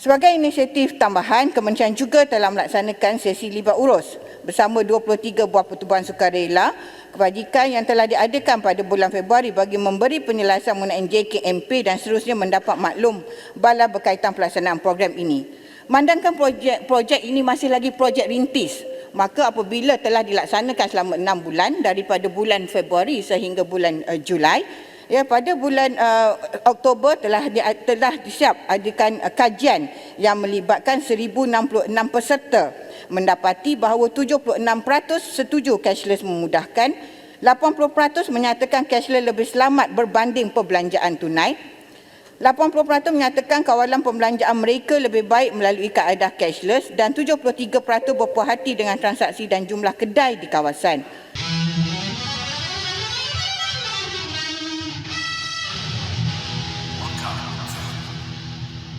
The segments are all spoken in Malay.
Sebagai inisiatif tambahan, Kementerian juga telah melaksanakan sesi libat urus bersama 23 buah pertubuhan sukarela kebajikan yang telah diadakan pada bulan Februari bagi memberi penjelasan mengenai JKMP dan seterusnya mendapat maklum bala berkaitan pelaksanaan program ini. Memandangkan projek ini masih lagi projek rintis, maka apabila telah dilaksanakan selama 6 bulan daripada bulan Februari sehingga bulan Julai, ya, pada bulan Oktober telah disiap adakan kajian yang melibatkan 1066 peserta, mendapati bahawa 76% setuju cashless memudahkan, 80% menyatakan cashless lebih selamat berbanding perbelanjaan tunai, 80% menyatakan kawalan pembelanjaan mereka lebih baik melalui kaedah cashless dan 73% berpuas hati dengan transaksi dan jumlah kedai di kawasan.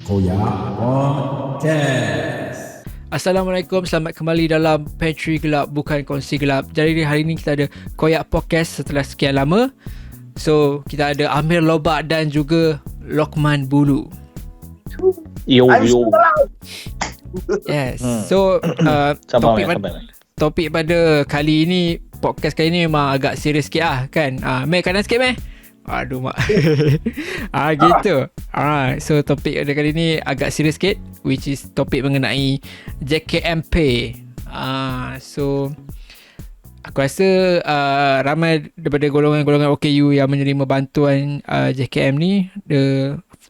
Koyak Podcast. Assalamualaikum, selamat kembali dalam Pantry Gelap Bukan Kongsi Gelap. Jadi hari ini kita ada Koyak Podcast setelah sekian lama. So kita ada Amir Lobak dan juga Lokman Bulu. Yo. Yes. So topik pada kali ini, podcast kali ini memang agak serius sikit lah kan. Meh kanan sikit meh. Aduh mak. Gitu. So topik pada kali ni agak serius sikit, which is topik mengenai JKMP. So aku rasa ramai daripada golongan-golongan OKU yang menerima bantuan JKM ni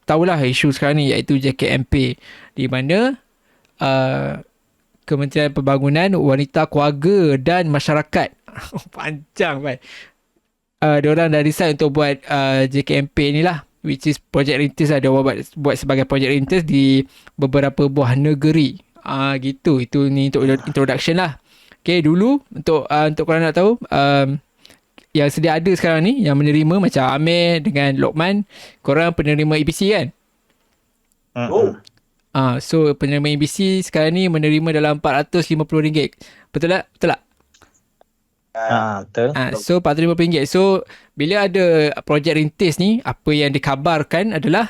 tahulah isu sekarang ni, iaitu JKMP, di mana Kementerian Pembangunan Wanita, Keluarga dan Masyarakat panjang kan, diorang dah decide untuk buat JKMP ni lah, which is projek rintis lah. Dia buat sebagai projek rintis di beberapa buah negeri. Gitu. Itu ni untuk introduction lah. Okay, dulu untuk korang nak tahu, yang sedia ada sekarang ni, yang menerima macam Amir dengan Lokman, korang penerima EBC kan? So penerima EBC sekarang ni menerima dalam RM450. Betul tak? Betul tak? Betul. So RM450. So bila ada projek rintis ni, apa yang dikabarkan adalah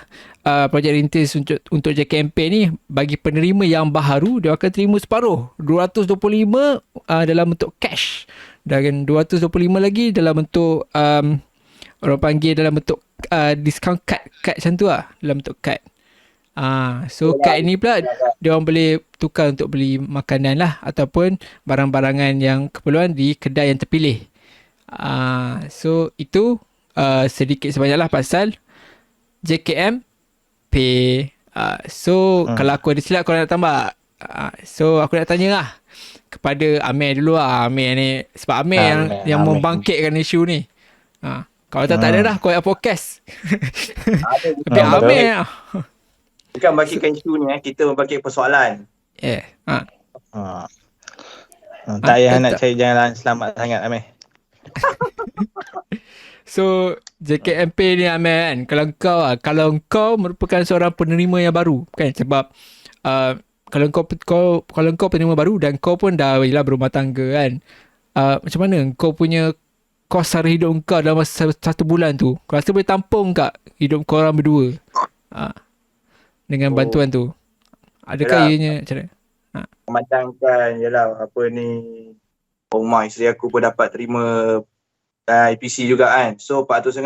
projek rintis untuk JKMP ni, bagi penerima yang baharu, dia akan terima separuh, 225 dalam bentuk cash, dan 225 lagi dalam bentuk orang panggil dalam bentuk discount card macam tu lah, dalam bentuk card. So kad ni pula dia orang boleh tukar untuk beli makanan lah, ataupun barang-barangan yang keperluan di kedai yang terpilih. So itu sedikit sebanyak lah pasal JKM Pay. Kalau aku ada silap, korang nak tambah. So aku nak tanya lah kepada Amir dulu lah. Amir ni, sebab Amir yang membangkitkan isu ni. Kalau tak ada dah Koyak Podcast. Tapi Amir bukan membangkitkan isu ni, kita membangkit persoalan. Tak payah nak cari jalan selamat sangat, Amir. So JKMP ni Amir kan, kalau kau merupakan seorang penerima yang baru kan, sebab kalau kau penerima baru dan kau pun dah berumah tangga kan, macam mana kau punya kos sara hidup kau dalam masa 1 bulan tu, kau rasa boleh tampung tak hidup kau orang berdua dengan bantuan tu? Adakah ianya macam mana? Macam kan, apa ni, rumah isteri aku pun dapat terima EPC juga kan. So 400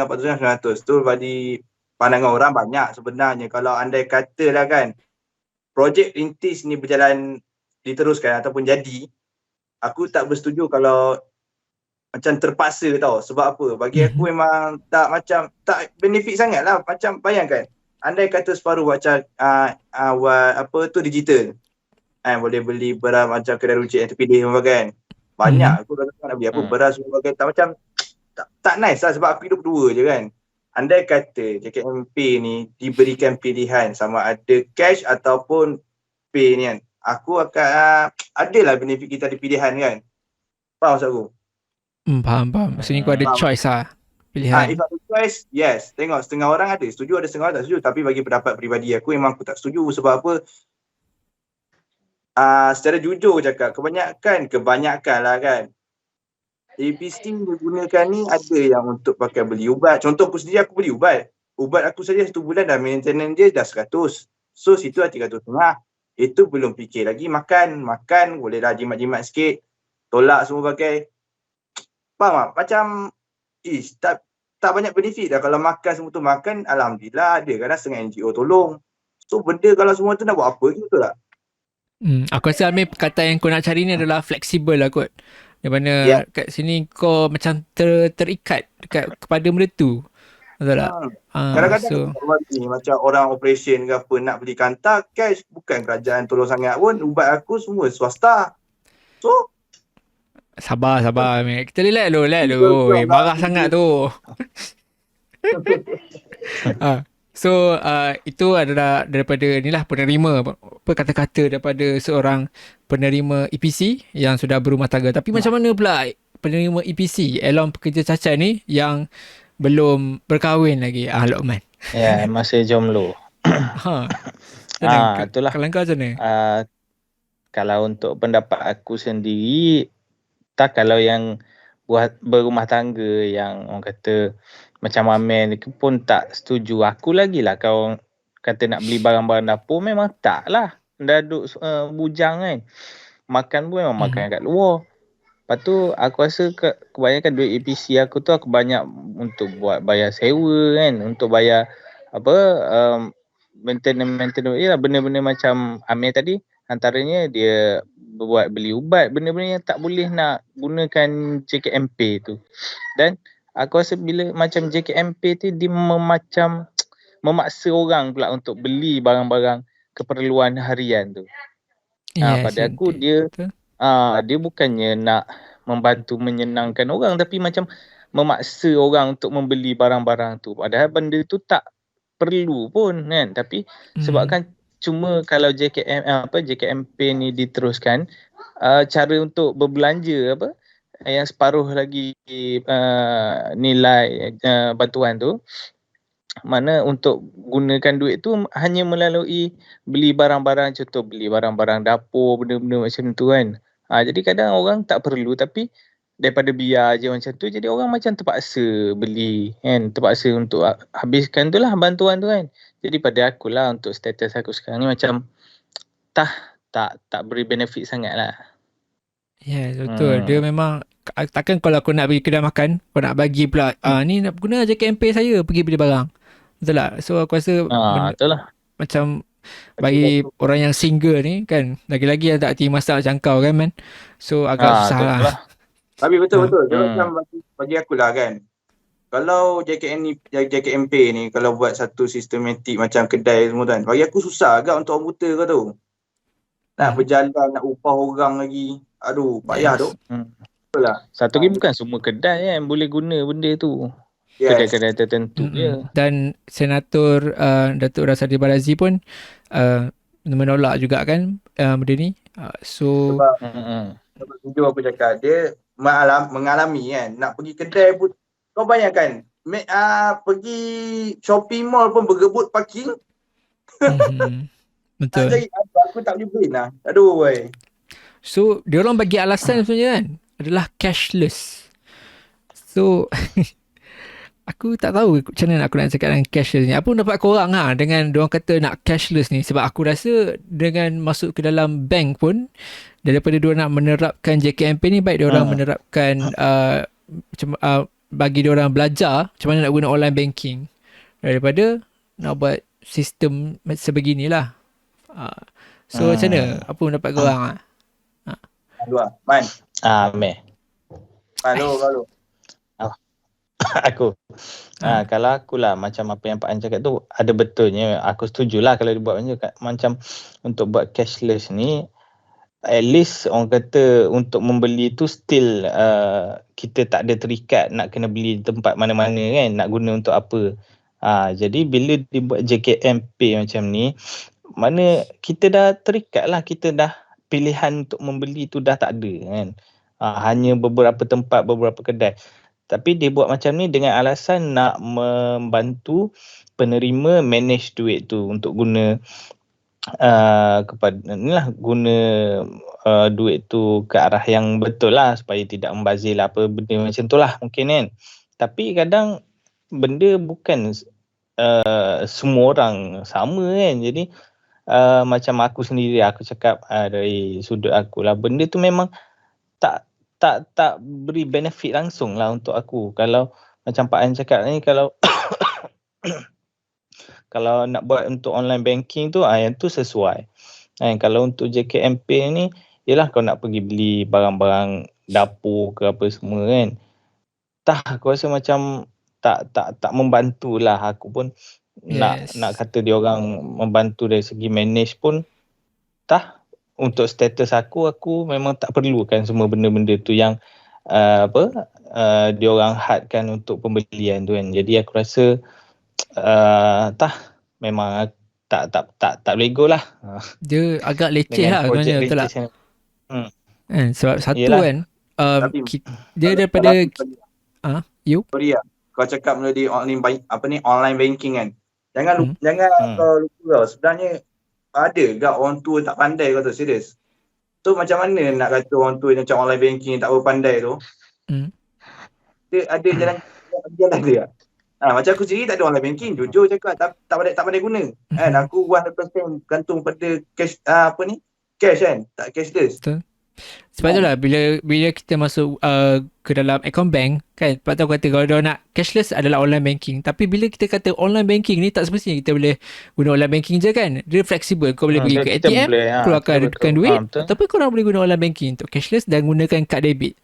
tu bagi pandangan orang banyak sebenarnya. Kalau andai katalah kan, projek rintis ni berjalan, diteruskan ataupun jadi, aku tak bersetuju kalau macam terpaksa tau. Sebab apa? Bagi aku memang tak benefit sangat lah. Macam bayangkan, andai kata separuh macam digital, boleh beli barang macam kedai runcit yang terpilih kan. Banyak aku rasa nak beli apa beras sebagainya, macam tak nice lah, sebab aku hidup dua je kan. Andai kata JKMP ni diberikan pilihan sama ada cash ataupun pay ni kan, aku akan adalah benefit kita ada pilihan kan. Faham maksud aku? Faham. Maksudnya kau ada choice lah, pilihan. If ada choice, yes. Tengok, setengah orang ada setuju, ada setengah orang tak setuju. Tapi bagi pendapat peribadi aku, memang aku tak setuju. Sebab apa? Secara jujur cakap, kebanyakan lah kan, EPC digunakan ni ada yang untuk pakai beli ubat. Contoh aku sendiri, aku beli ubat. Ubat aku saja 1 bulan dah maintenance dia dah 100. So situ lah 300 setengah. Itu belum fikir lagi makan boleh dah jimat-jimat sikit, tolak semua pakai. Faham tak? Macam tak banyak benefit dah kalau makan semua tu. Makan alhamdulillah ada, kadang setengah NGO tolong. So benda kalau semua tu nak buat apa gitu tak? Aku rasa Amir perkataan yang kau nak cari ni adalah fleksibel lah kot. Di mana Ya. kat sini kau macam terikat kepada benda tu. Betul tak? Kadang-kadang ni macam orang operation ke apa nak beli kantar cash, bukan kerajaan tolong sangat pun. Ubat aku semua swasta. So Sabar Amir. Kita relax dulu. Marah sangat tu. So itu adalah daripada inilah penerima apa kata-kata daripada seorang penerima EPC yang sudah berumah tangga. Tapi macam mana pula penerima EPC Elon Pekerja Cacat ni yang belum berkahwin lagi, Luqman? Ya, masih jomblo. Itulah. Kalau kau macam mana? Kalau untuk pendapat aku sendiri, kalau yang buat berumah tangga yang orang kata macam Amir ni pun tak setuju. Aku lagi lah kau kata nak beli barang-barang dapur, memang tak lah. Dah duduk bujang kan. Makan pun memang makan kat luar. Lepas tu aku rasa kebanyakan duit EPC aku tu aku banyak untuk buat bayar sewa kan. Untuk bayar maintenance lah, benda-benda macam Amir tadi. Antaranya dia buat beli ubat, benda-benda yang tak boleh nak gunakan JKMP tu. Dan aku rasa bila macam JKMP tu dia memaksa orang pula untuk beli barang-barang keperluan harian tu. Pada aku dia bukannya nak membantu menyenangkan orang, tapi macam memaksa orang untuk membeli barang-barang tu. Padahal benda tu tak perlu pun kan. Tapi sebabkan cuma kalau JKMP ni diteruskan, cara untuk berbelanja yang separuh lagi nilai bantuan tu, mana untuk gunakan duit tu hanya melalui beli barang-barang, contoh beli barang-barang dapur, benda-benda macam tu kan. Jadi kadang orang tak perlu, tapi daripada biar je macam tu, jadi orang macam terpaksa beli kan, terpaksa untuk habiskan tu lah bantuan tu kan. Jadi pada akulah, untuk status aku sekarang ni macam tak beri benefit sangat lah. Ya, betul. Dia memang takkan kalau kau nak pergi kedai makan, kau nak bagi pula ni nak guna JKMP saya pergi beli barang. Betul tak? So aku rasa betul lah. Macam bagi orang yang single ni kan, lagi-lagi yang tak hati masak macam kau kan man. So agak susah lah. Tapi betul. Dia macam bagi aku lah kan, kalau JKMP ni kalau buat satu sistematik macam kedai semua kan, bagi aku susah agak untuk orang buta kau tu. Nak berjalan, nak upah orang lagi. Aduh, payah tu. Betul lah. Satu lagi bukan semua kedai kan boleh guna benda tu. Kedai-kedai tertentu je. Dan Senator Datuk Rasadi Balazi pun menolak juga kan benda ni. So sebab jujur aku cakap, dia mengalami kan, nak pergi kedai pun kau bayangkan, pergi shopping mall pun bergebut parking. Betul. Jadi aku tak boleh beli lah. Aduh boy. So dia orang bagi alasan sebenarnya kan adalah cashless. So aku tak tahu macam mana aku nak cakap dengan cashless ni. Apa pendapat korang dengan diorang kata nak cashless ni? Sebab aku rasa dengan masuk ke dalam bank pun, daripada diorang nak menerapkan JKMP ni, baik diorang menerapkan bagi diorang belajar macam mana nak guna online banking daripada nak buat sistem sebeginilah. So macam mana? Apa pendapat korang? Man. Meh. Halo. Aku. Kalau akulah macam apa yang Pak An cakap tu ada betulnya. Aku setujulah kalau dibuat macam untuk buat cashless ni, at least orang kata untuk membeli tu still kita tak ada terikat nak kena beli di tempat mana-mana kan, nak guna untuk apa. Jadi bila dibuat JKMP macam ni, mana kita dah terikat lah, kita dah pilihan untuk membeli tu dah tak ada kan. Hanya beberapa tempat, beberapa kedai. Tapi dia buat macam ni dengan alasan nak membantu penerima manage duit tu untuk guna guna duit tu ke arah yang betul lah, supaya tidak membazir lah apa benda macam tu lah mungkin kan. Tapi kadang benda bukan semua orang sama kan. Jadi macam aku sendiri, aku cakap dari sudut aku lah, benda tu memang tak beri benefit langsung lah untuk aku. Kalau macam Pak An cakap ni, kalau kalau nak buat untuk online banking tu, yang tu sesuai. Kalau untuk JKMP ni, yelah kau nak pergi beli barang-barang dapur ke apa semua kan. Aku rasa macam tak membantulah. Aku pun nak kata dia orang membantu dari segi manage pun untuk status aku memang tak perlukan semua benda-benda tu yang dia orang hadkan untuk pembelian tu kan. Jadi aku rasa memang tak boleh go lah. Dia agak leceh Dengan lah projek sebenarnya, betul tak? rintis yang Sebab satu Yelah. kan, Tapi dia kalau- daripada you sorry lah, kau cakap benda di online banking kan. Jangan kau lupa tau. Sebenarnya ada gak orang tua tak pandai kau tu, serius. Tu macam mana nak kata orang tua macam online banking tak berpandai tu? Dia ada jalan dia. Macam aku sendiri tak ada online banking, jujur cakap tak pandai guna. Aku 100% gantung pada cash cash kan, tak cashless. Betul. Sebab itulah bila kita masuk ke dalam account bank kan, sebab tu aku kata kalau dia nak cashless adalah online banking. Tapi bila kita kata online banking ni, tak semestinya kita boleh guna online banking je kan. Dia fleksibel. Kau boleh pergi ke kita ATM, boleh, keluarkan duit, betul. ataupun korang boleh guna online banking untuk cashless dan gunakan kad debit.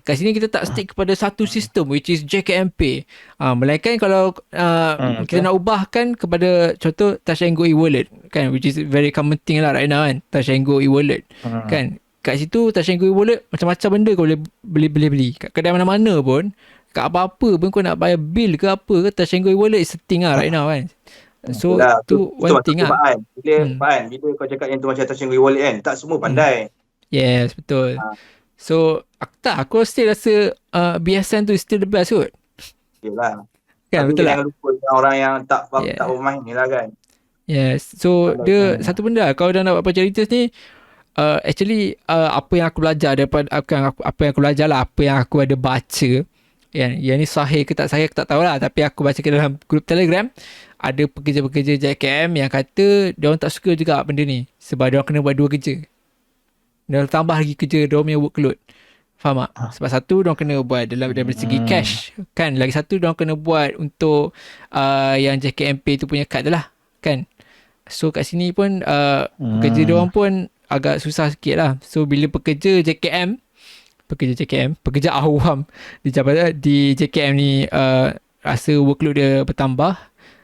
Kat sini kita tak stick kepada satu sistem which is JKMP. Melainkan kalau kita nak ubahkan kepada contoh Touch and Go e-wallet kan, which is very common thing lah right now kan, Touch and Go e-wallet kan. Kat situ Touch and Go e-wallet macam-macam benda kau boleh beli. Kat kedai mana-mana pun, kat apa-apa pun kau nak bayar bil ke apa ke, Touch and Go e-wallet is a thing lah right now kan. So tu one thing lah. Bila kau cakap yang tu macam Touch and Go e-wallet kan, tak semua pandai. Yes, betul. So aku still rasa BSN tu still the best kot. Yelah. Kan, tapi betul jangan lupa orang yang tak bermain ni lah kan. Yes. So dia satu benda lah, kalau dah nak buat project rintis ni, actually apa yang aku belajar daripada apa yang aku belajar lah, apa yang aku ada baca, yang ni sahih ke tak sahih aku tak tahulah, tapi aku baca ke dalam grup Telegram, ada pekerja-pekerja JKM yang kata dia orang tak suka juga benda ni sebab dia orang kena buat 2 kerja. Dia tambah lagi kerja dia punya workload. Faham tak? Sebab satu dia orang kena buat dari segi cash kan, lagi satu dia orang kena buat untuk yang JKMP tu punya kad lah kan. So kat sini pun pekerja dia orang pun agak susah sikit lah. So bila pekerja awam di JKM ni rasa workload dia bertambah,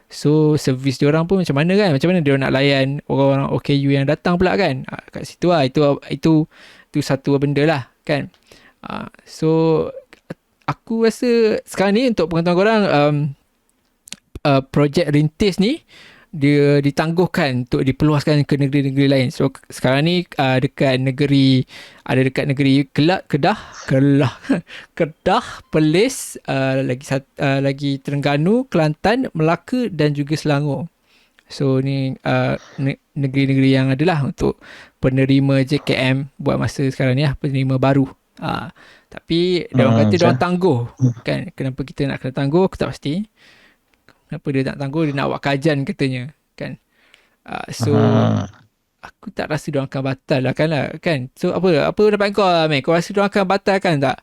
so servis dia orang pun macam mana dia nak layan orang-orang OKU yang datang pula kan. Kat situ lah, itu satu benda lah kan. So aku rasa sekarang ni untuk pengetahuan korang, projek rintis ni dia ditangguhkan untuk diperluaskan ke negeri-negeri lain. So sekarang ni dekat negeri Kedah, Perlis, lagi Terengganu, Kelantan, Melaka dan juga Selangor. So ni negeri-negeri yang adalah untuk penerima JKM buat masa sekarang ni lah, penerima baru. Tapi dia orang kata dia orang tangguh kan. Kenapa kita nak kena tangguh aku tak pasti. Kenapa dia nak tangguh, dia nak buat kajian katanya kan. So aku tak rasa dia orang akan batal lah kan. So apa pendapat kau Amir? Kau rasa dia orang akan batalkan tak?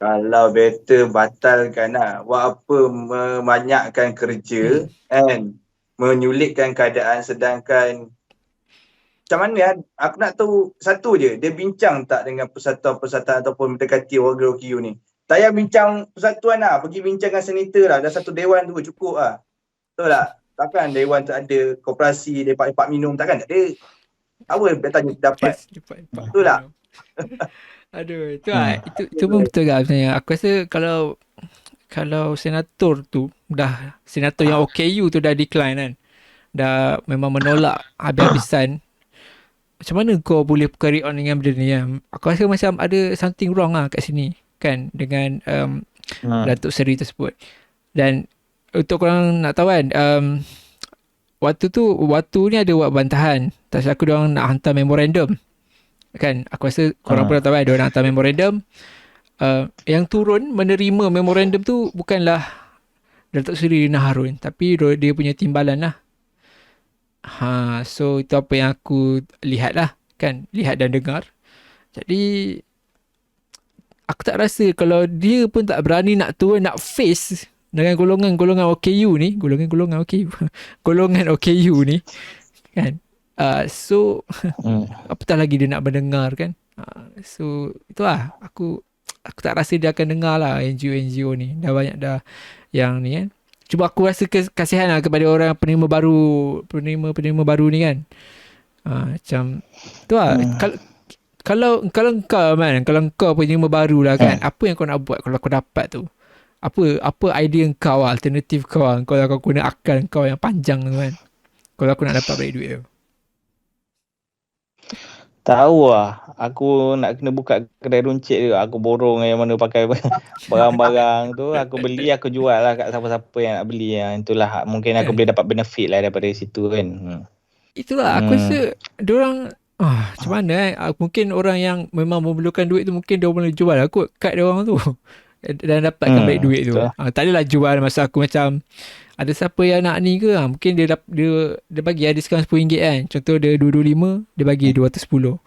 Kalau better batalkan lah. Buat apa membanyakkan kerja kan, menyulitkan keadaan, sedangkan macam mana kan, aku nak tahu satu je, dia bincang tak dengan persatuan-persatuan ataupun mendekati warga OKU ni. Tak payah bincang persatuan lah, pergi bincang dengan senator lah, dah satu dewan tu cukup lah. Betul tak? Takkan dewan tu ada koperasi, lepak-lepak minum, takkan tak ada. Apa tanya dapat? Betul tak? Aduh, itu pun betul kan sebenarnya. Aku rasa kalau senator tu senator yang OKU tu dah decline kan, dah memang menolak habis-habisan, macam mana kau boleh carry on dengan benda ni kan? Aku rasa macam ada something wrong lah kat sini kan, dengan Datuk Seri tersebut. Dan untuk korang nak tahu kan, waktu ni ada buat bantahan, tak silap aku diorang nak hantar memorandum kan. Aku rasa korang pun dah tahu kan, diorang nak hantar memorandum. Yang turun menerima memorandum tu bukanlah Datuk Seri Rina Harun, tapi dia punya timbalan lah So itu apa yang aku lihat lah kan, lihat dan dengar. Jadi aku tak rasa kalau dia pun tak berani nak turun, nak face dengan golongan-golongan OKU ni, golongan-golongan OKU, golongan OKU ni kan. So apatah lagi dia nak mendengar kan. So itulah aku tak rasa dia akan dengar lah NGO ni. Dah banyak dah yang ni kan. Cuba aku rasa kasihan lah kepada orang penerima baru ni kan. Macam tu lah. Kalau kau man, kalau kau penerima baru lah kan, apa yang kau nak buat kalau kau dapat tu? Apa idea kau lah, alternatif kau lah, kalau kau guna akal kau yang panjang tu kan. Kalau aku nak dapat balik duit tu. Tahu lah, aku nak kena buka kedai runcit tu. Aku borong yang mana pakai barang-barang tu. Aku beli, aku jual lah kat siapa-siapa yang nak beli. Itulah, mungkin aku boleh dapat benefit lah daripada situ kan. Itulah, aku rasa diorang, macam mana mungkin orang yang memang memerlukan duit tu, mungkin dia boleh jual lah kot kad diorang tu. Dan dapatkan balik duit tu. Tak adalah jual masa aku macam, ada siapa yang nak ni ke, mungkin dia bagi diskaun RM10 kan. Contoh dia 225, dia bagi 210.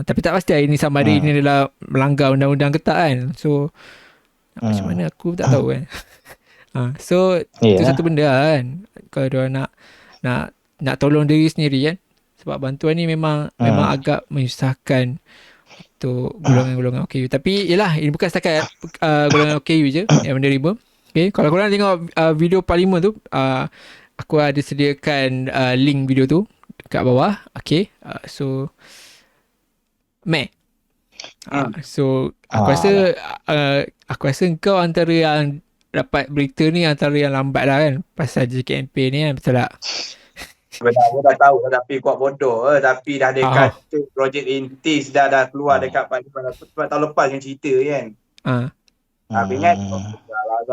Tapi tak pasti ini sama ada ini adalah melanggar undang-undang ke tak kan. So macam mana aku tak tahu kan. So itu satu benda kan, kalau dia nak tolong diri sendiri kan. Sebab bantuan ni memang agak menyusahkan untuk golongan-golongan OKU. Tapi yelah, ini bukan setakat golongan OKU je yang menerima. Okay, kalau korang tengok video parlimen tu, aku ada sediakan link video tu kat bawah. Okay, so Mac. So aku rasa kau antara yang dapat berita ni antara yang lambat lah kan, pasal JKMP ni kan, betul tak? Sebenarnya aku dah tahu tapi kuat bodoh tapi dah dekat projek rintis dah keluar dekat parlimen sebab tahun lepas yang cerita kan. Tapi kan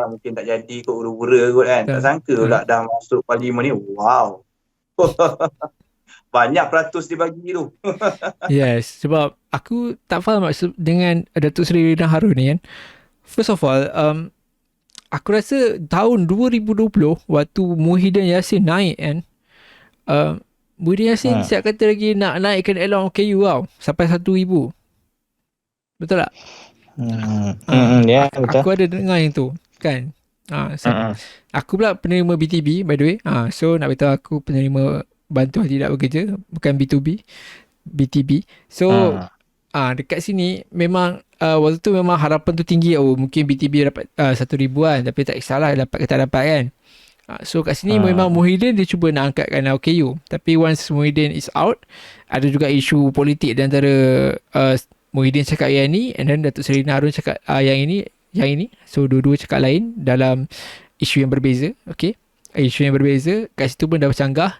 mungkin tak jadi kot, hura-hura kot kan. Tak sangka pula dah masuk parlimen ni. Wow. Banyak peratus dia bagi tu. Yes, sebab aku tak faham maksud dengan Datuk Seri Rina Harun ni kan. First of all, aku rasa tahun 2020 waktu Muhyiddin Yassin naik kan, Muhyiddin Yassin siap kata lagi nak naikkan allowance OKU tau sampai 1,000. Betul tak? Betul. Aku ada dengar yang tu kan. Aku pula penerima BTB by the way. So nak beritahu aku penerima bantuan tidak bekerja, bukan B2B, BTB. So dekat sini memang waktu tu memang harapan tu tinggi. Mungkin BTB dapat 1,000 kan, tapi tak kisahlah dapat ke tak dapat kan. So kat sini memang Muhyiddin dia cuba nak angkatkan OKU. Tapi once Muhyiddin is out, ada juga isu politik di antara Muhyiddin cakap yang ni, and then Datuk Seri Rina Harun cakap yang ini. So dua-dua cakap lain dalam isu yang berbeza. Okay, isu yang berbeza kat situ pun dah bercanggah.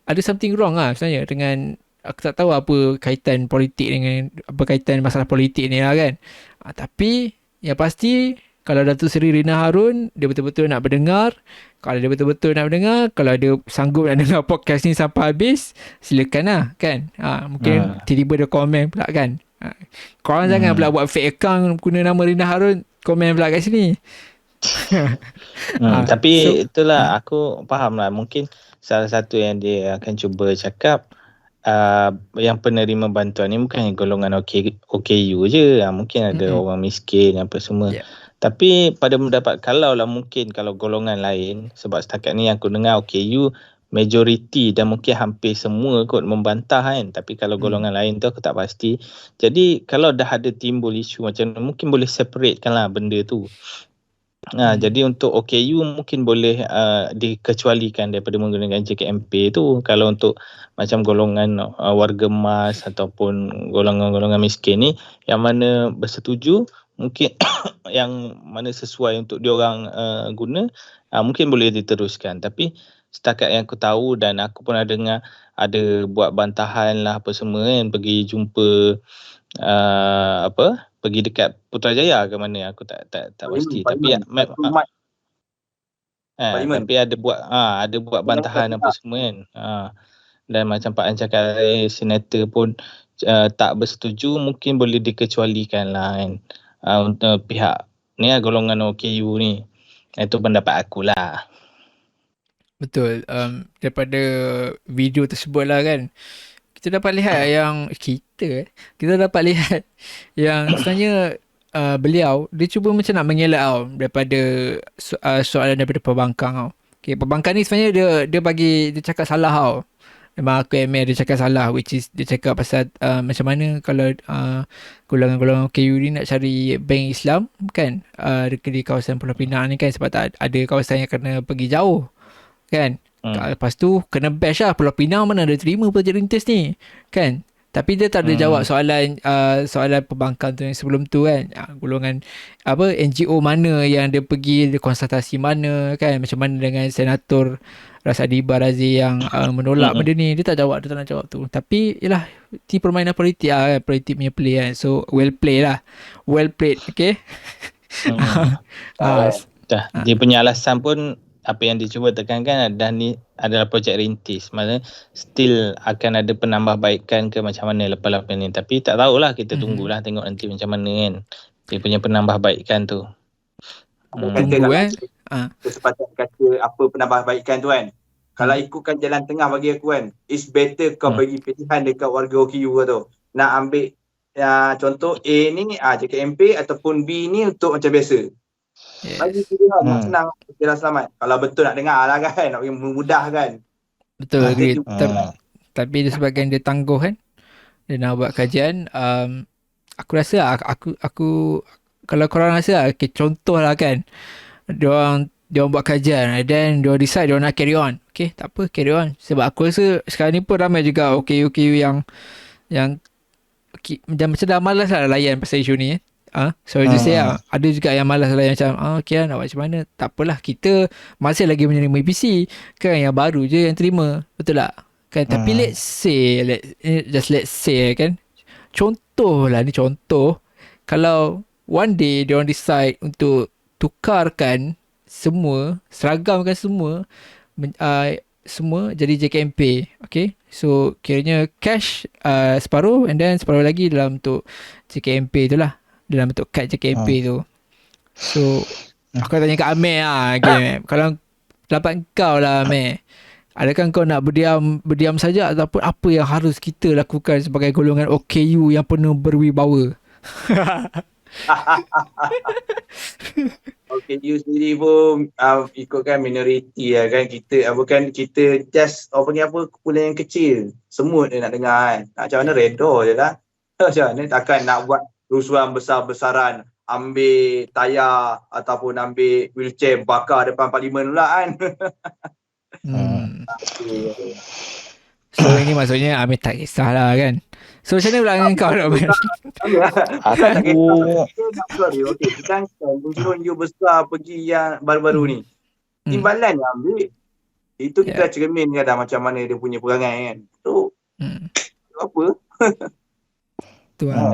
Ada something wrong lah sebenarnya dengan, aku tak tahu apa kaitan politik dengan, apa kaitan masalah politik ni lah kan. Tapi yang pasti, kalau Datuk Seri Rina Harun dia betul-betul nak berdengar, kalau dia betul-betul nak berdengar, kalau dia sanggup nak dengar podcast ni sampai habis, silakan lah kan. Mungkin tiba-tiba dia komen pula kan. Korang jangan pula buat fake account guna nama Rina Harun, komen pula kat sini. Tapi itulah aku faham lah, mungkin salah satu yang dia akan cuba cakap, yang penerima bantuan ni bukan golongan OKU je, mungkin ada orang miskin apa semua. Tapi pada pendapat kalau golongan lain, sebab setakat ni aku dengar OKU majoriti dan mungkin hampir semua kot membantah kan. Tapi kalau golongan lain tu aku tak pasti. Jadi kalau dah ada timbul isu macam tu, mungkin boleh separatekan lah benda tu. Jadi untuk OKU mungkin boleh dikecualikan daripada menggunakan JKMP tu. Kalau untuk macam golongan warga emas ataupun golongan-golongan miskin ni, yang mana bersetuju, mungkin yang mana sesuai untuk diorang guna, mungkin boleh diteruskan. Tapi setakat yang aku tahu dan aku pun ada dengar, ada buat bantahan lah apa semua kan, pergi jumpa pergi dekat Putrajaya ke mana, aku tak pasti. Tapi tapi ada buat bantahan apa semua kan. Dan macam Pak An cakap, senator pun tak bersetuju, mungkin boleh dikecualikan lah kan, untuk pihak ni lah, golongan OKU ni. Itu pendapat aku lah. Betul. Daripada video tersebut lah kan, kita dapat lihat yang kita dapat lihat yang sebenarnya beliau dia cuba macam nak mengelak tau daripada soalan daripada pembangkang tau. Okay, pembangkang ni sebenarnya dia cakap salah tau. Memang aku admit dia cakap salah, which is dia cakap pasal macam mana kalau golongan-golongan KU ni nak cari bank Islam kan, di kawasan Pulau Pinang ni kan, sebab tak ada kawasan yang kena pergi jauh kan. Lepas tu kena bash lah, Pulau Pinang mana ada terima projek rintis ni kan. Tapi dia tak ada jawab soalan pembangkang tu yang sebelum tu kan. Golongan NGO mana yang dia pergi, dia konsultasi mana kan, macam mana dengan Senator Rasadi Barazi yang menolak benda ni. Dia tak jawab, dia tak nak jawab tu. Tapi yalah, ni permainan politik lah kan, politik punya play kan. So well played lah, well played. Okay. Dia punya alasan pun, apa yang dia cuba tekankan adalah ni adalah projek rintis. Maksudnya still akan ada penambahbaikan ke macam mana lepas-lepas ni. Tapi tak tahulah, kita tunggulah tengok nanti macam mana kan dia punya penambahbaikan tu. Tunggu kan. Kesempatan kata apa penambahbaikan tu kan. Kalau ikutkan jalan tengah bagi aku kan, it's better kau bagi pilihan dekat warga OKU tu. Nak ambil contoh A ni JKMP ataupun B ni untuk macam biasa. Bagi pilihan nak senang, kira selamat. Kalau betul nak dengar lah kan, nak memudahkan. Betul, agree. Tapi disebabkan dia tangguh kan, dia nak buat kajian. Aku rasa aku kalau korang rasa okay, contoh lah kan, dia buat kajian and then dia decide dia nak carry on. Okay, tak apa, carry on. Sebab aku rasa sekarang ni pun ramai juga OKU yang macam dah malas lah layan pasal isu ni. So just say ada juga yang malas layan macam okay lah, nak buat macam mana. Tak apalah, kita masih lagi menerima EPC kan, yang baru je yang terima. Betul tak? Kan, tapi let's say kan, contoh lah ni, contoh kalau one day dia orang decide untuk tukarkan semua, seragamkan semua semua jadi JKMP. Okay, so kiranya cash separuh and then separuh lagi dalam bentuk JKMP tu lah, dalam bentuk kad JKMP tu. So aku tanya kat Amir lah, okay, kalau dapat kau lah Amir, adakah kau nak berdiam saja ataupun apa yang harus kita lakukan sebagai golongan OKU yang penuh berwibawa? OKU sendiri pun ikutkan minoriti lah kan. Kita just panggil apa, kumpulan yang kecil. Semut dia nak dengar kan. Macam mana redha je lah. Macam mana takkan nak buat rusuhan besar-besaran, ambil tayar ataupun ambil wheelchair bakar depan parlimen pula kan. So ini maksudnya Amir tak kisahlah kan. So macam mana pula dengan kau nak buat? Okay, kita kan you besar pergi yang baru-baru ni. Timbalan yang ambil. Itu kita cermin kan dah macam mana dia punya perangai kan. Tu apa?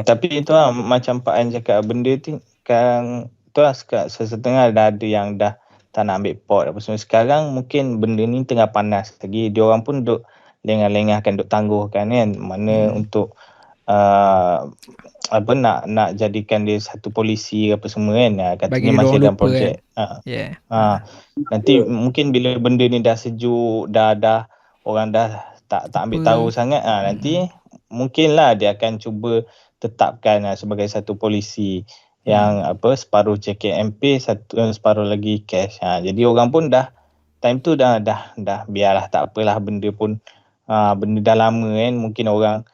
Tapi itu lah, macam Pak An cakap, benda tu sekarang tu lah, setengah dah ada yang dah tak nak ambil pot apa semua. Sekarang mungkin benda ni tengah panas lagi. Diorang pun duk lengah-lengahkan, duk tangguhkan kan. Mana untuk nak jadikan dia satu polisi apa semua kan. Katanya masih dalam projek. Nanti mungkin bila benda ni dah sejuk, dah orang dah tak ambil tahu sangat, nanti mungkinlah dia akan cuba tetapkan sebagai satu polisi yang separuh JKMP, separuh lagi cash. Jadi orang pun dah time tu dah biarlah, tak apalah, benda pun benda dah lama kan. Mungkin orang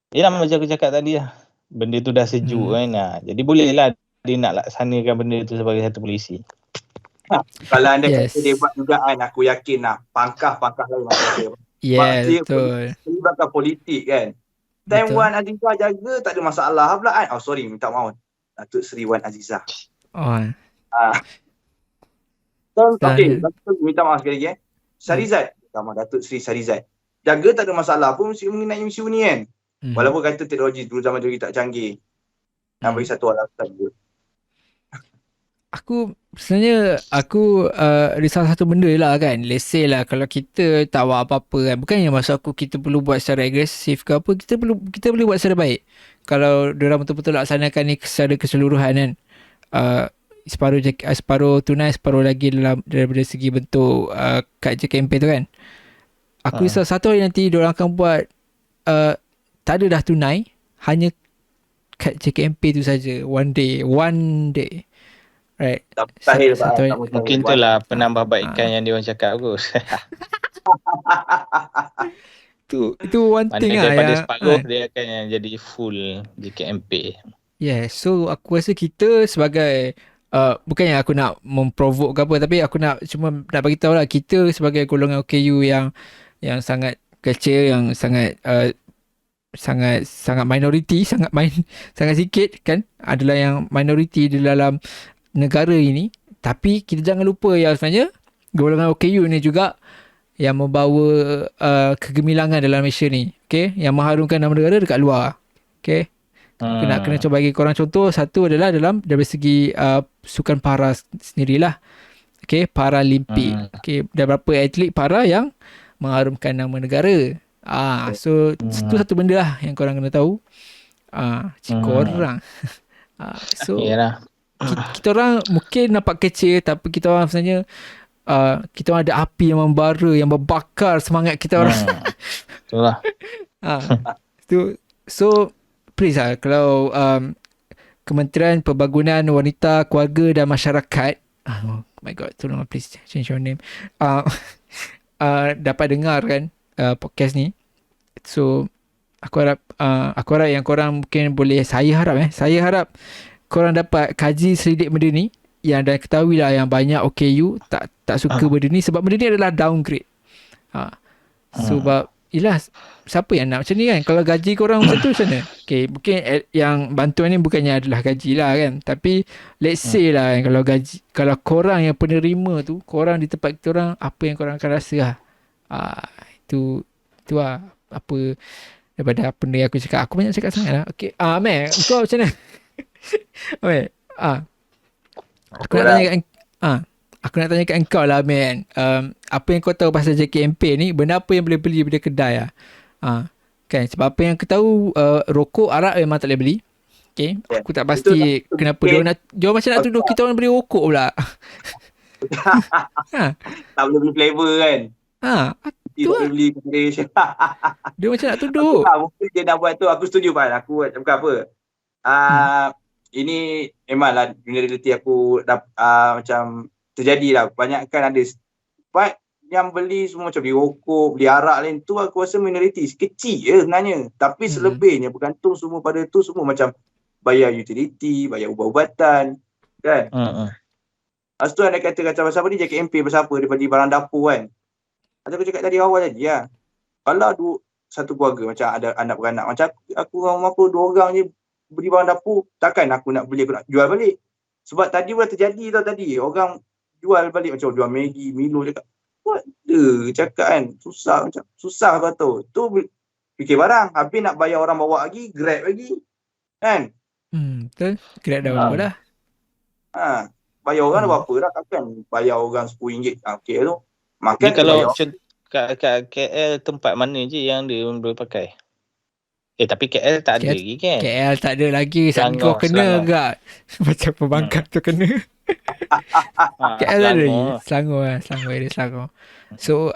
yalah macam aku cakap tadi lah, benda tu dah sejuk kan. Jadi bolehlah dia nak laksanakan benda tu sebagai satu polisi. Kalau anda kata dia buat juga kan, aku yakin lah pangkah-pangkah lain macam betul. Sebabkan politik kan. Time Wan Azizah jaga tak ada masalah pula kan. Sorry, minta maaf, Datuk Seri Wan Azizah. Okay, minta maaf sekali lagi Syarizat, Datuk Seri Syarizat jaga tak ada masalah pun mengenai isu ni kan. Walaupun kata teknologi dulu zaman dulu tak canggih. Nak bagi satu alasan je. Aku risau satu benda lah kan. Let's say lah kalau kita tak buat apa-apa kan, bukannya maksud aku kita perlu buat secara agresif ke apa, kita boleh buat secara baik. Kalau diorang betul-betul laksanakan ni secara keseluruhan kan, separuh tunai, separuh lagi dalam daripada segi bentuk kad JKMP tu kan. Aku risau satu hari nanti diorang akan buat tak ada dah tunai, hanya kad JKMP tu saja. One day. Right. Tak mustahil, Pak. Satu hari. Tak mustahil. Mungkin itulah penambahbaikan yang diorang cakap bagus. Itu one Mana thing daripada yang separuh dia akan jadi full JKMP. yeah, so aku rasa kita sebagai bukannya aku nak memprovoke ke apa, tapi aku nak cuma nak bagi tahu lah, kita sebagai golongan OKU yang sangat kecil, yang sangat sangat minoriti, sangat sikit kan, adalah yang minoriti di dalam negara ini. Tapi kita jangan lupa yang sebenarnya golongan OKU ni juga yang membawa kegemilangan dalam Malaysia ni, okay? Yang mengharumkan nama negara dekat luar, okay? Kena cuba bagi korang contoh. Satu adalah dari segi sukan para sendirilah, okay? Paralimpik, okay? Dan berapa atlet para yang mengharumkan nama negara. So itu satu benda lah yang korang kena tahu. Korang so Yalah. kita orang mungkin nampak kecil, tapi kita orang sebenarnya kita orang ada api yang membara, yang membakar semangat kita orang. Itulah. So please lah, kalau Kementerian Pembangunan Wanita, Keluarga dan Masyarakat, oh my god, tolong please change your name, dapat dengar kan podcast ni. So aku harap yang korang mungkin boleh, saya harap korang dapat kaji selidik benda ni, yang dah ketahui lah yang banyak OKU tak suka benda ni, sebab benda ni adalah downgrade. Sebab yelah, siapa yang nak macam ni kan? Kalau gaji korang macam tu macam mana? Okay, mungkin yang bantuan ni bukannya adalah gaji lah kan, tapi let's say lah kalau korang yang penerima tu, korang di tempat kita orang, apa yang korang akan rasa lah. Itu lah apa daripada apa yang aku cakap. Aku banyak cakap sangat lah. Okay, Amir, kau macam mana? Amir, aku nak tanya kat engkau lah, man. Apa yang kau tahu pasal JKMP ni? Benda apa yang boleh beli daripada kedai lah? Kan, sebab apa yang aku tahu, rokok, arak memang tak boleh beli. Okay, aku tak pasti kenapa dia macam nak tuduh kita orang beli rokok pula. Tak boleh beli flavor kan. Tu Tak boleh beli combination. dia macam nak tuduh. Mungkin dia nak buat tu. Aku setuju, Pak. Aku bukan apa. Ini memanglah dunia realiti aku macam terjadi lah. Banyak kan ada part yang beli semua macam beli rokok, beli arak lain tu, aku rasa minoriti kecil je sebenarnya. Tapi selebihnya bergantung semua pada tu, semua macam bayar utility, bayar ubat-ubatan kan. Lepas tu anda kata pasal apa ni, JKMP pasal apa, daripada barang dapur kan. Macam aku cakap tadi awal tadi lah. Kalau satu keluarga macam ada anak beranak, macam aku dengan rumah aku 2 orang je beli barang dapur, takkan aku nak beli, aku nak jual balik. Sebab tadi pun terjadi tau tadi. Orang jual balik macam jual Maggi, Milo, cakap. What the? Cakap kan. Susah kau tahu. Tu fikir barang. Habis nak bayar orang bawa lagi, Grab lagi. Kan? Betul. Grab dah berapa dah? Bayar orang dah berapa dah. Takkan bayar orang RM10. Okey tu. Makan Ni kalau kat KL tempat mana je yang dia boleh pakai? Tapi KL tak ada lagi kan? KL tak ada lagi. Selangor kena agak. Macam pembangkang tu kena. KL tak ada lagi. Selangor ada Selangor. So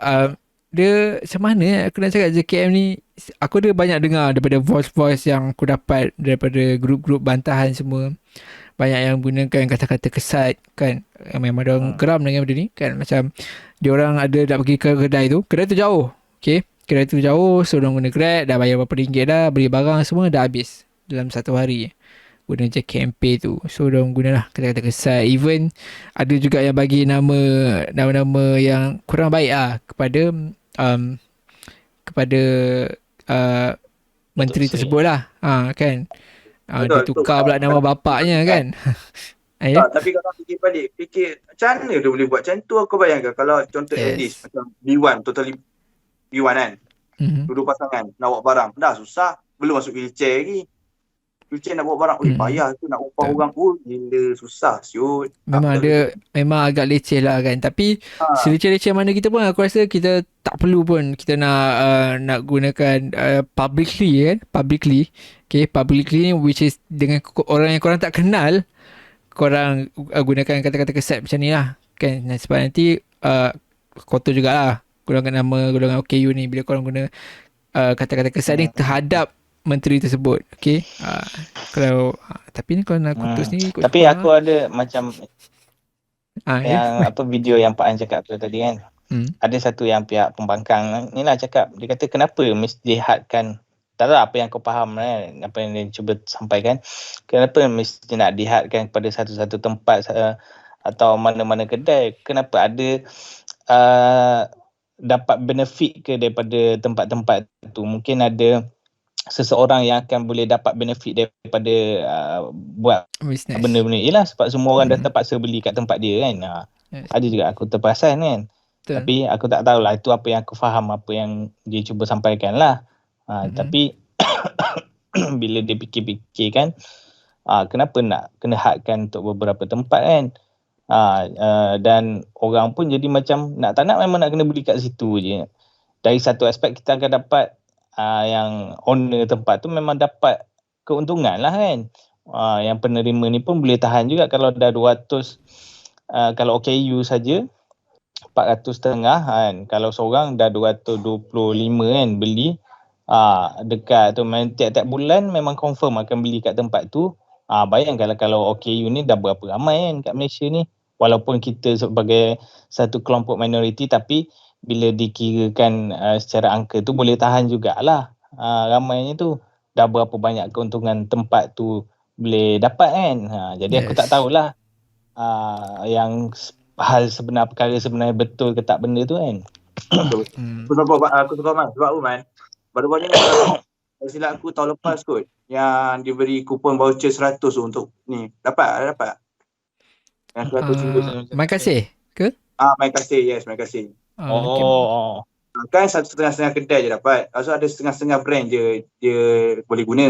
dia macam mana aku nak cakap JKM ni, aku ada banyak dengar daripada voice-voice yang aku dapat daripada grup-grup bantahan semua. Banyak yang gunakan kata-kata kesat kan. Memang dia orang geram dengan benda ni kan. Macam dia orang ada nak pergi ke kedai tu. Kedai tu jauh. Okay. Kedai tu jauh. So dia orang guna Grab. Dah bayar berapa ringgit dah. Beli barang semua dah habis. Dalam satu hari. Guna JKMP tu. So dia orang gunalah kata-kata kesat. Even ada juga yang bagi nama-nama yang kurang baik lah. Kepada menteri tersebut lah. Kan. Dia tukar pula nama bapaknya kan. Tapi kalau fikir balik, macam mana dia boleh buat macam tu? Aku bayangkan kalau contoh English macam B1, totally B1 kan. Duduk pasangan nak bawa barang, dah susah. Belum masuk wheelchair lagi. Wheelchair nak bawa barang, payah tu nak upah orang pun gila susah siut. Memang agak leceh lah kan. Tapi seleceh-leceh mana kita pun, aku rasa kita tak perlu pun kita nak gunakan publicly kan. Publicly ni which is dengan orang yang korang tak kenal, korang gunakan kata-kata keset macam ni lah kan, sebab nanti kotor jugalah golongan nama golongan OKU ni bila korang guna kata-kata keset ni terhadap menteri tersebut. Okay, kalau tapi ni kalau nak kutus ni ikut Tapi sekolah aku ada macam ya. yang video yang Pak An cakap tu tadi kan. Ada satu yang pihak pembangkang ni lah cakap, dia kata kenapa mesti dihadkan, tak tahu apa yang kau faham apa yang dia cuba sampaikan, kenapa mesti nak dihadkan kepada satu-satu tempat atau mana-mana kedai, kenapa ada dapat benefit ke daripada tempat-tempat tu. Mungkin ada seseorang yang akan boleh dapat benefit daripada buat Business. benda-benda ni lah, sebab semua orang dah terpaksa beli kat tempat dia kan. Yes. Ada juga aku terperasan kan. Betul. Tapi aku tak tahulah, itu apa yang aku faham, apa yang dia cuba sampaikan lah. Tapi bila dia fikir-fikir kan, kenapa nak kena hadkan untuk beberapa tempat kan. Dan orang pun jadi macam nak tak nak memang nak kena beli kat situ je. Dari satu aspek kita akan dapat yang owner tempat tu memang dapat keuntungan lah kan. Yang penerima ni pun boleh tahan juga kalau dah 200, kalau OKU saja 400.5 kan. Kalau seorang dah 225 kan beli dekat tu, tiap-tiap bulan memang confirm akan beli kat tempat tu. Bayangkan kalau OKU ni dah berapa ramai kan kat Malaysia ni. Walaupun kita sebagai satu kelompok minoriti, tapi bila dikirakan secara angka tu boleh tahan jugalah ramainya tu. Dah berapa banyak keuntungan tempat tu boleh dapat kan. Jadi aku tak tahulah yang hal sebenar, perkara sebenarnya betul ke tak benda tu kan. Aku suka Man. Sebab apa Man? Baru-baru ni kalau silap aku tahun lepas kot yang diberi kupon voucher 100 untuk ni. Dapat? Yang 100 Terima kasih ke? main kasih. Yes, main kasih. Okay. Kan setengah-setengah kedai je dapat. Lepas tu ada setengah-setengah brand dia boleh guna.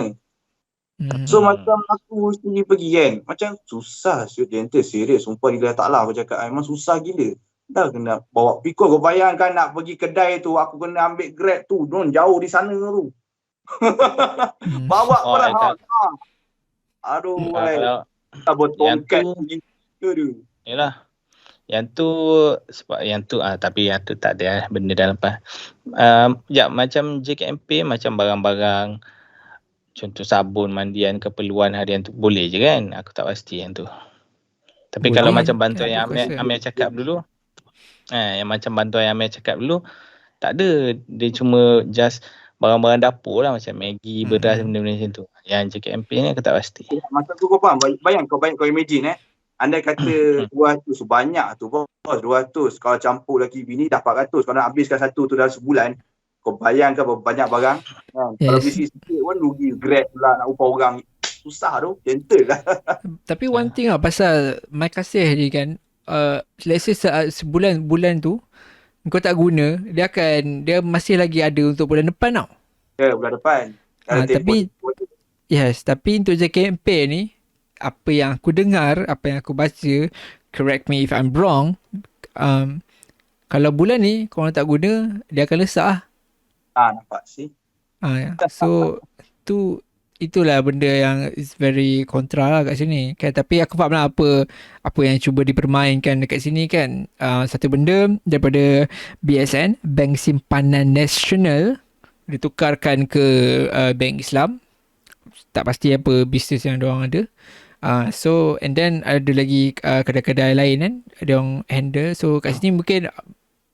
So macam aku sendiri pergi kan, macam susah gentle, serius, sumpah gila taklah aku cakap, memang susah gila. Dah kena bawa pikul, kau bayangkan nak pergi kedai tu, aku kena ambil Grab tu, jauh di sana tu. Bawa perang. Aduh, tak bertongkat gitu tu. Yalah. Yang tu sebab yang tu tapi yang tu tak ada benda dah lepas. Macam JKMP, macam barang-barang contoh sabun, mandian, keperluan harian tu boleh je kan? Aku tak pasti yang tu. Tapi Boleh, kalau macam bantuan kan, yang Amir cakap dulu, yang macam bantuan yang Amir cakap dulu, tak ada. Dia cuma just barang-barang dapur lah, macam Maggi, beras, benda-benda macam tu. Yang JKMP ni aku tak pasti. Macam tu kau faham, kau imagine andai kata 200 banyak tu bos, 200 kalau campur lagi bini dah 400, kalau nak habiskan satu tu dalam sebulan, kau bayangkan berapa banyak barang kan? Yes. Kalau bisnes sikit pun rugi, Grab pula nak upah orang, susah tu, gentle lah. Tapi one thing pasal My Kasih ni kan, let's say bulan tu kau tak guna, dia masih lagi ada untuk bulan depan tau. Ya, bulan depan. Tapi untuk JKMP ni, apa yang aku dengar, apa yang aku baca, correct me if I'm wrong, kalau bulan ni korang tak guna, dia akan lesak lah. Nampak sih. So itulah benda yang is very kontra lah kat sini kan. Tapi aku faham lah apa yang cuba dipermainkan dekat sini kan. Satu benda daripada BSN, Bank Simpanan Nasional, ditukarkan ke Bank Islam. Tak pasti apa bisnes yang diorang ada. So and then ada lagi kedai-kedai lain kan diorang handle. So kat sini mungkin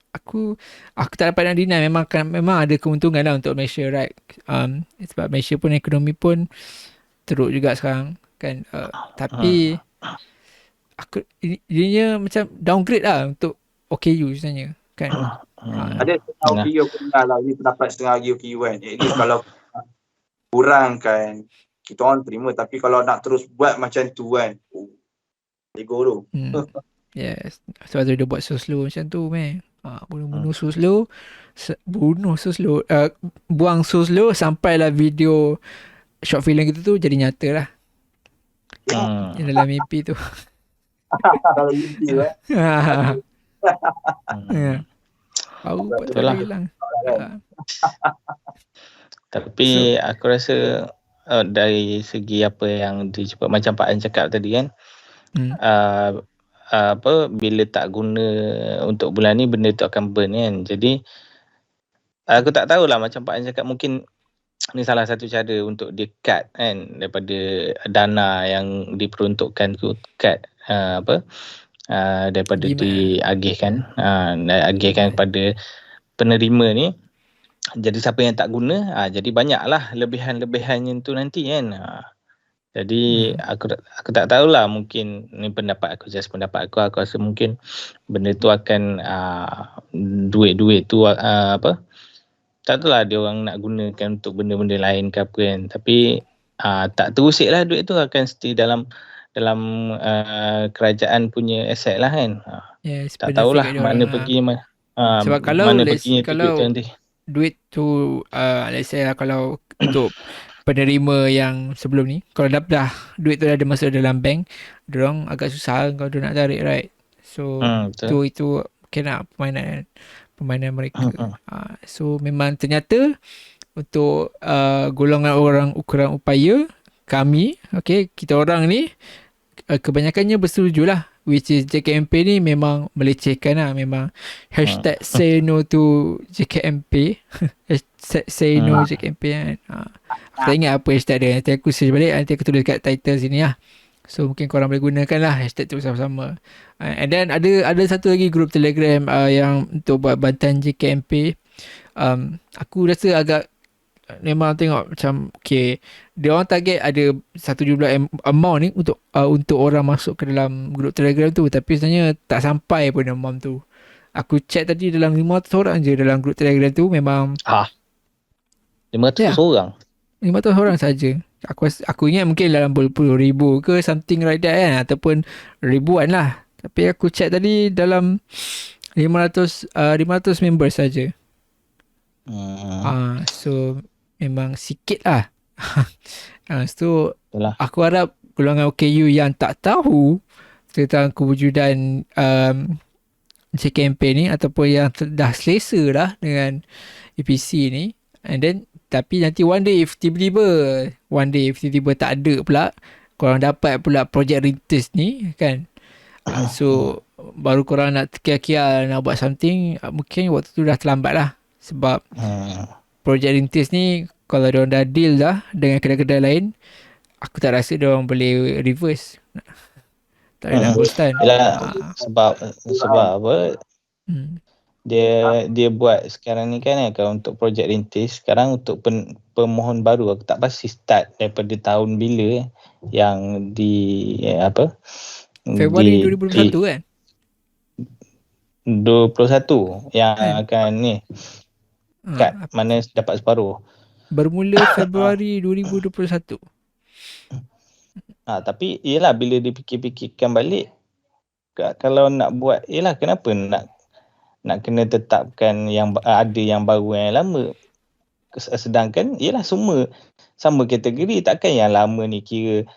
aku tak dapat nak deny, memang ada keuntungan lah untuk Malaysia, right? Sebab Malaysia pun ekonomi pun teruk juga sekarang kan. Tapi aku ininya macam downgrade lah untuk OKU sebenarnya kan. Ada setengah OKU aku dengar lah, ni pendapat setengah OKU kan. Jadi kalau kurang kan kita orang terima, tapi kalau nak terus buat macam tu kan, ego tu. Yes, sebab tu dia buat so slow macam tu meh. Bunuh so slow, buang so slow sampailah video short film gitu tu jadi nyata lah. Yang dalam mimpi tu. Kalau mimpi betul lah. Tapi aku rasa dari segi apa yang dia cuba, macam Pak An cakap tadi kan, uh, bila tak guna untuk bulan ni benda tu akan burn kan. Jadi aku tak tahulah macam Pak An cakap, mungkin ni salah satu cara untuk dia cut kan daripada dana yang diperuntukkan tu, cut daripada diagihkan kepada penerima ni. Jadi siapa yang tak guna, jadi banyaklah lebihan-lebihannya tu nanti kan. Jadi aku tak tahulah, mungkin ni pendapat aku, just pendapat aku rasa mungkin benda tu akan duit-duit tu tak tahulah dia orang nak gunakan untuk benda-benda lain ke apa kan. Tapi tak terusik lah duit tu akan stay dalam kerajaan punya aset lah kan. Yes, Tak tahulah mana pergi sebab kalau mana perginya tu duit tu nanti. Duit tu let's say lah, kalau untuk penerima yang sebelum ni, kalau dah duit tu dah ada masuk dalam bank, diorang agak susah kalau dia nak tarik, right? So itu kena permainan mereka. So memang ternyata untuk golongan orang ukuran upaya kami, okay, kita orang ni kebanyakannya bersetuju lah, which is JKMP ni memang melecehkan lah. Memang hashtag say no to JKMP hashtag say no JKMP kan. Aku tak ingat apa hashtag dia, nanti aku search balik, nanti aku tulis kat title sini lah. So mungkin korang boleh gunakan lah hashtag tu sama-sama. And then ada satu lagi grup Telegram yang untuk buat bantahan JKMP. Aku rasa agak memang tengok macam okay, dia orang target ada satu jumlah amount ni untuk orang masuk ke dalam grup Telegram tu, tapi sebenarnya tak sampai pun amount tu. Aku check tadi dalam 500 orang je dalam grup Telegram tu. Memang 500 orang 500 orang saja. Aku ingat mungkin dalam berpuluh ribu ke something like that kan, ataupun ribuan lah. Tapi aku check tadi dalam 500 members saja. So memang sikit lah. So aku harap golongan OKU yang tak tahu tentang kewujudan JKMP ni, ataupun yang dah selesa dah dengan EPC ni, and then tapi nanti one day if tiba-tiba tak ada pula, korang dapat pula projek rintis ni kan, so baru korang nak kira-kira nak buat something, mungkin waktu tu dah terlambat lah. Sebab projek rintis ni kalau diorang dah deal dah dengan kedai-kedai lain, aku tak rasa diorang boleh reverse. Tak boleh nak go stand. Sebab apa? Dia buat sekarang ni kan, kalau untuk projek rintis sekarang untuk pemohon baru, aku tak pasti start daripada tahun bila yang Februari 2021 kan? 21 yang akan ni kat mana dapat separuh. Bermula Februari 2021. Tapi yelah, bila dipikir-fikirkan balik, kalau nak buat, yelah kenapa nak kena tetapkan yang ada yang baru yang lama, sedangkan yelah semua sama kategori. Takkan yang lama ni kira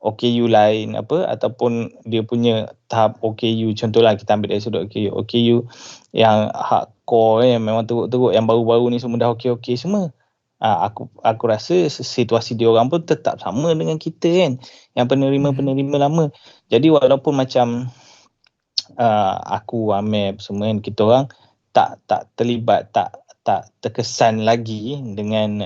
OKU lain ataupun dia punya tahap OKU, contohlah kita ambil dari sudut OKU yang hardcore yang memang teruk-teruk, yang baru-baru ni semua dah okey-okey semua. Aku rasa situasi dia orang pun tetap sama dengan kita kan, yang penerima-penerima lama. Jadi walaupun macam aku, Amir semua kan, kita orang tak terlibat, tak terkesan lagi dengan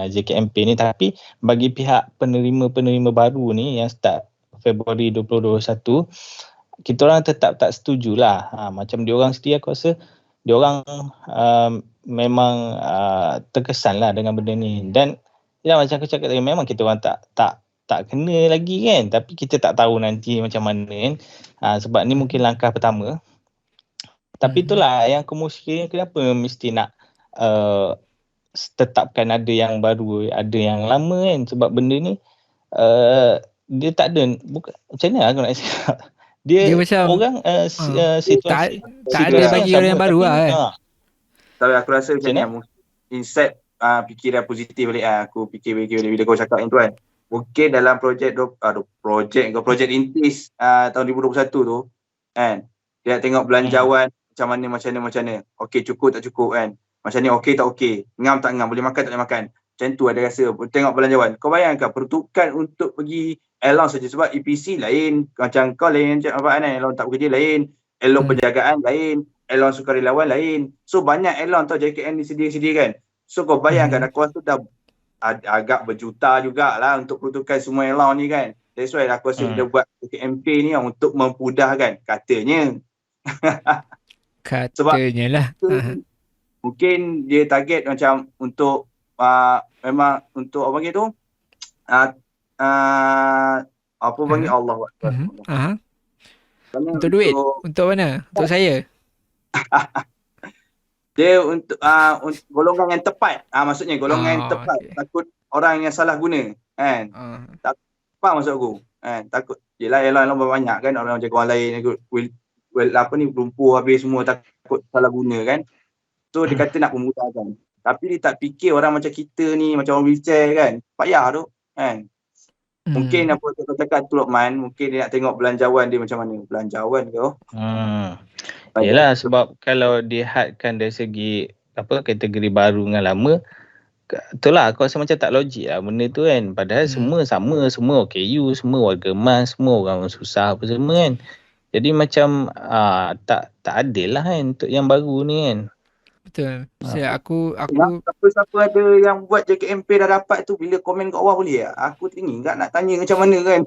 JKMP ni, tapi bagi pihak penerima-penerima baru ni yang start Februari 2021, kita orang tetap tak setujulah. Macam dia orang sendiri, aku rasa dia orang memang terkesan lah dengan benda ni. Dan ya, macam aku cakap tadi, memang kita orang tak kena lagi kan, tapi kita tak tahu nanti macam mana kan. Sebab ni mungkin langkah pertama. Tapi itulah yang kemusyrikan, kenapa mesti nak tetapkan ada yang baru, ada yang lama kan. Sebab benda ni dia tak ada, macam mana aku nak cakap, dia macam orang situasi tak ada bagi orang yang baru lah kan. Tapi aku rasa macam ni, insight fikiran positif balik. Aku fikir bila kau cakap yang tu kan, mungkin dalam projek rintis tahun 2021 tu kan, dia nak tengok belanjawan macam mana. Okey, cukup tak cukup kan, macam ni okey tak okey, ngam tak ngam, boleh makan tak boleh makan. Macam tu ada rasa tengok belanjawan. Kau bayangkan peruntukan untuk pergi allowance saja sebab EPC lain, macam kau lain apa kan, allowance tak bekerja lain, allowance penjagaan lain, allowance sukarelawan lain. So banyak allowance tau JKN disediakan. So kau bayangkan aku rasa dah agak berjuta jugalah untuk peruntukan semua allowance ni kan. That's why aku rasa dia buat JKMP ni untuk memudahkan katanya. Katanya lah. Mungkin dia target macam untuk memang untuk apa panggil tu apa panggil Allah untuk duit, untuk mana? Untuk saya. Dia untuk golongan yang tepat. Maksudnya golongan yang tepat. Okay. Takut orang yang salah guna kan. Tak maksud aku. Takut yelah banyak kan orang jaga orang lain apa ni lumpur habis semua takut salah guna kan. So dia kata nak memudahkan. Tapi dia tak fikir orang macam kita ni, macam orang wheelchair kan. Payah tu kan. Mungkin apa kau cakap tu Lokman, mungkin dia nak tengok belanjawan dia macam mana. Belanjawan ke? Yelah, sebab kalau dihadkan dari segi apa kategori baru dengan lama, itulah aku rasa macam tak logik lah benda tu kan. Padahal semua sama, semua OKU, semua warga emas, semua orang susah apa semua kan. Jadi macam tak adil lah kan untuk yang baru ni kan. Betul. Aku siapa ada yang buat JKMP dah dapat tu, bila komen kat bawah boleh tak? Aku teringin nak tanya macam mana kan.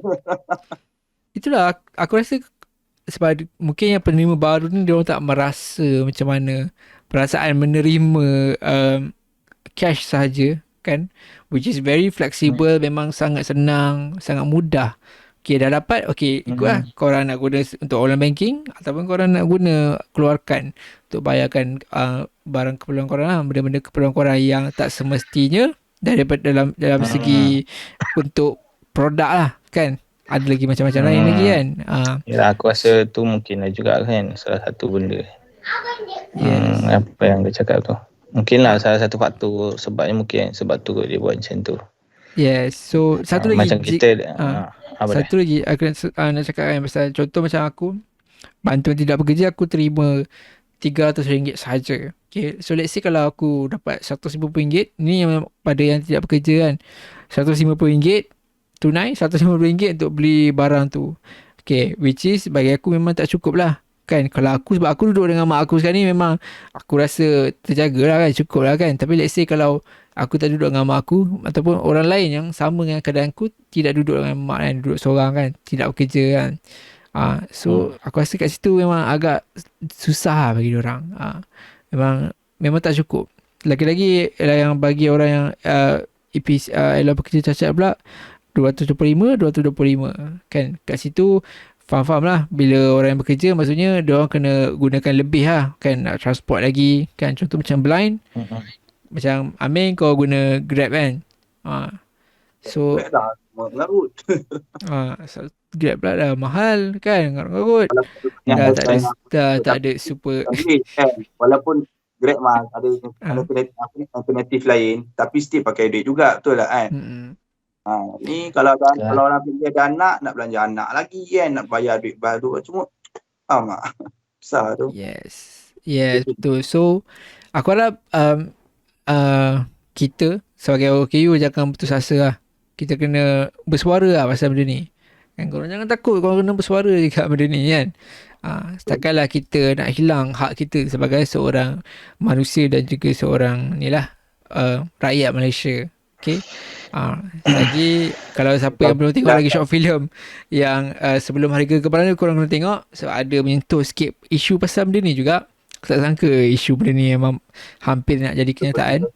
Itulah aku rasa sebab mungkin yang penerima baru ni dia orang tak merasa macam mana perasaan menerima cash sahaja kan, which is very flexible, memang sangat senang, sangat mudah. Okay, dah dapat, okay, ikutlah. Korang nak guna untuk online banking ataupun korang nak guna keluarkan untuk bayarkan barang keperluan korang lah, benda-benda keperluan korang yang tak semestinya daripada dalam segi untuk produk lah kan. Ada lagi macam-macam lain lagi kan. Ya, aku rasa tu mungkin lah juga kan salah satu benda. Apa yang dia cakap tu. Mungkinlah salah satu faktor sebabnya mungkin sebab tu dia buat macam tu. Yes. So satu lagi macam kita satu lagi aku nak cakap kan pasal contoh macam aku bantuan tidak bekerja aku terima RM300 sahaja. Okay. So let's say kalau aku dapat RM150, ni yang pada yang tidak bekerja kan, RM150 tunai, RM150 untuk beli barang tu. Okay, which is bagi aku memang tak cukup lah kan. Kalau aku, sebab aku duduk dengan mak aku sekarang ni, memang aku rasa terjaga lah kan, cukup lah kan. Tapi let's say kalau aku tak duduk dengan mak aku ataupun orang lain yang sama dengan keadaan aku, tidak duduk dengan mak kan, duduk seorang kan, tidak bekerja kan. So aku rasa kat situ memang agak susah lah bagi diorang. Memang tak cukup. Lagi-lagi yang bagi orang yang elah bekerja cacat pula, 225 kan. Kat situ faham lah, bila orang yang bekerja maksudnya diorang kena gunakan lebih lah kan, nak transport lagi kan. Contoh macam blind, macam Amin kau guna Grab kan. So Grab pula dah mahal kan, ngarut-ngarut. Dah tak ada super walaupun Grab mah ada alternatif lain, tapi still pakai duit juga, betul tak kan. Ni kalau orang kerja ada anak, nak belanja anak lagi kan, nak bayar duit baru semua. Faham tak? Besar tu. Yes, betul. So aku harap kita sebagai OKU jangan putus asa lah. Kita kena bersuara lah pasal benda ni kan. Korang jangan takut, korang kena bersuara dekat benda ni kan. Setakanlah kita nak hilang hak kita sebagai seorang manusia dan juga seorang ni lah rakyat Malaysia. Okay. Lagi kalau siapa yang belum tengok lagi short film yang sebelum Harga Kebenaran, korang kena tengok sebab ada menyentuh sikit isu pasal benda ni juga. Aku tak sangka isu benda ni memang hampir nak jadi kenyataan.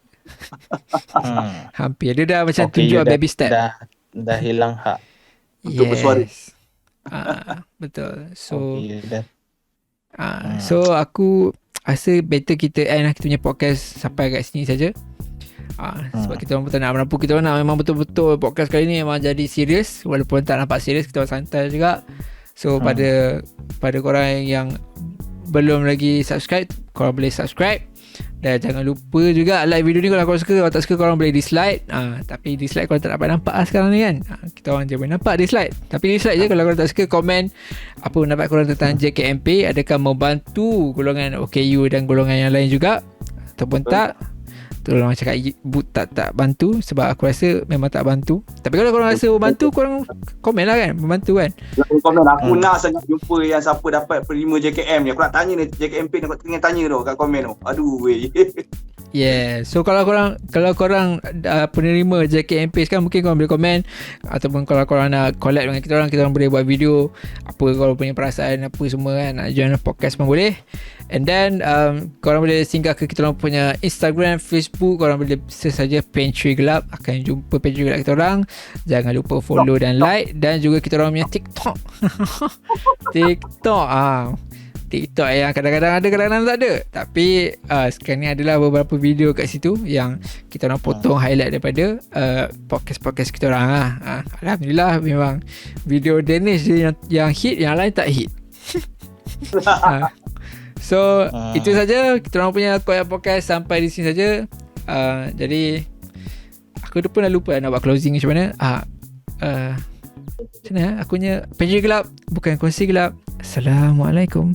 Hampir. Dia dah macam tunjuk baby step. Dah hilang hak untuk bersuara. Betul. So so aku rasa better kita end lah kita punya podcast sampai kat sini saja. Sebab kita orang pun tak nak merampu. Kita orang nak memang betul-betul podcast kali ni memang jadi serius, walaupun tak nampak serius, kita orang santai juga. So pada korang yang belum lagi subscribe, korang boleh subscribe. Dan jangan lupa juga like video ni kalau korang suka. Kalau tak suka korang boleh dislike. Tapi dislike korang tak dapat nampak lah sekarang ni kan. Kita orang je boleh nampak dislike. Tapi dislike je kalau korang tak suka. Komen apa pendapat korang tentang JKMP. Adakah membantu golongan OKU dan golongan yang lain juga ataupun tak. Tolong cakap boot tak bantu, sebab aku rasa memang tak bantu. Tapi kalau korang rasa bantu, korang komen lah kan, membantu kan. Komen aku nak sangat jumpa yang siapa dapat penerima JKM ni. Aku nak tanya ni JKMP ni, aku tengah tanya tu kat komen tu. Aduh weh. Yeah. So kalau korang penerima JKMP sekarang, mungkin korang boleh komen, ataupun kalau korang nak collab dengan kita orang boleh buat video apa korang punya perasaan apa semua kan, nak join podcast pun boleh. And then korang boleh singgah ke kita orang punya Instagram, Facebook, korang boleh search saja Pantry Gelap, akan jumpa Pantry Gelap kita orang. Jangan lupa follow dan like, dan juga kita orang punya TikTok. TikTok yang kadang-kadang ada, kadang-kadang tak ada. Tapi sekarang ni adalah beberapa video kat situ yang kita orang potong highlight daripada podcast-podcast kita orang lah. Alhamdulillah, memang video Danish je yang hit, yang lain tak hit. So itu saja kita orang punya Koyak Podcast sampai di sini saja. Jadi aku pun dah lupa nak buat closing macam mana. Macam mana aku punya Pantry Gelap, bukan kongsi gelap. Assalamualaikum.